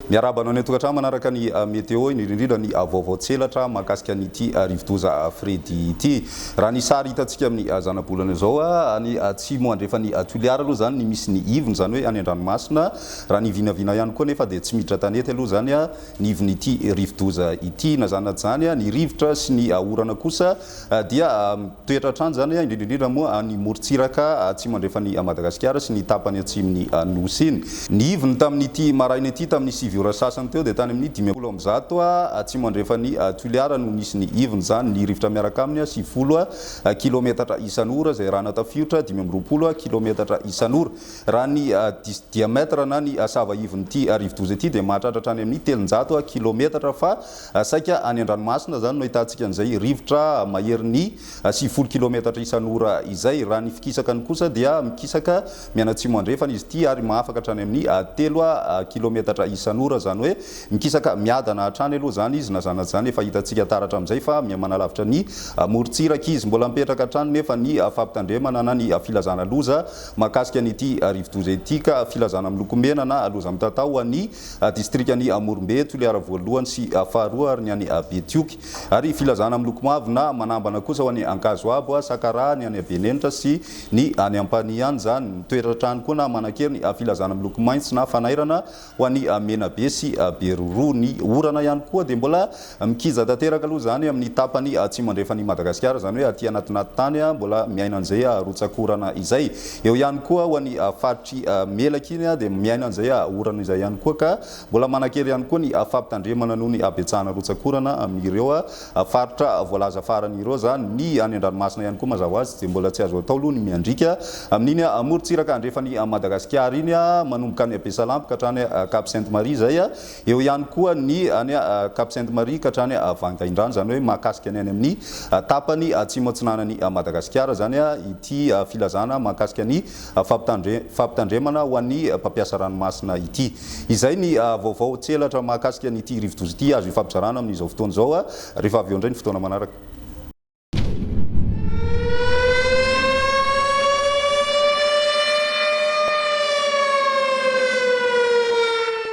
miarabana ny tokatrano manaraka ny météo indrindra ny vaovao tselatra mahakasika an'ity rivodoza Fredy ity raha ny sary hitantsika amin'ny zanabolana zao any atsimo andrefa ny Toliara aloha zany ny misy ny ivony zany hoe any an-dranomasina raha ny vinavina ihany koa nefa dia tsy miditra tanety aloha zany ny ivon'ity rivodoza ity na zany zany ny rivotra sy ny orana kosa dia toetra trano zany indrindra moa ny morontsiraka atsimo andrefa ny Madagasikara sy ny tapany atsimon'ny nosy iny ny ivony tamin'ity maraina ity tamin'ny 7 ora sasany teo dia tany amin'ny 10 atsimo andrefa ny Toliara no nisy ny ivony zany ny rivotra miaraka aminy 70 kilometatra isan'ora zay raha natafiotra 520 kilometatra isan'ora raha ny diamètre na ny sava ivonyity rivodoza ity dia mahatratra any amin'ny 300 kilometatra fa saika any an-dranomasina zany no hitantsika an'izay rivotra maherin'ny 70 kilometatra isan'ora izay raha ny fikisakany kosa dia mikisaka mianatsimo andrefana izy ity ary mahafaka hatrany amin'ny 3 kilometatra isan'ora zany hoe mikisaka miadana hatrany aloha zany izy na zany zany efa hitantsika taratra amin'izay fa manalavitra ny morontsiraka izy mbola mipetraka hatrany nefa ny fampitandremana na ny filazana loza mahakasika an'ity rivodoza ity ka filazana miloko mena na loza mitatao any distrika ny Morombe Toliara voalohany sy faharoa ary ny any Betioky ary filazana miloko mavo na manambana kosa ho any Ankazoabo Sakara ny any Benenitra sy ny any Ampaniany zany toetratrano koa na manankely ny filazana miloko maitso na fanairana ho any Menabe sy Beroro ny orana ihany koa dia mbola mikiza tanteraka aloha zany amin'ny tapany atsimo andrefan'ny Madagasikara zany hoe aty anatinaty tany mbola miaina an'izay rotsakorana izay eo ihany koa ho any faritry melaka iny dia miaina an'izay orana izay ihany koa ka mbola manankely ihany koa ny fampitandremana noho ny abetsahana rotsakorana amin'ireo faritra voalaza farany ireo zany ny any an-dranomasina ihany koa mazava ho azy dia mbola tsy azo atao aloha ny miandrika amin'iny morontsiraka andrefan'ny Madagasikara iny manomboka any Besalampy ka hatrany Cap Sainte Marie zay eo ihany koa ny any Cap Sainte Marie ka hatrany Vangaindrano zany hoe mahakasika ny any amin'ny tapany atsimo atsinanany Madagasikara zany ity filazana mahakasika ny fampitandremana ho an'ny mpampiasa ranomasina ity izay ny vaovao tselatra mahakasika an'ity rivodoza ity azo ifampizarana amin'izao fotoana izao rehefa avy eo indray ny fotoana manaraka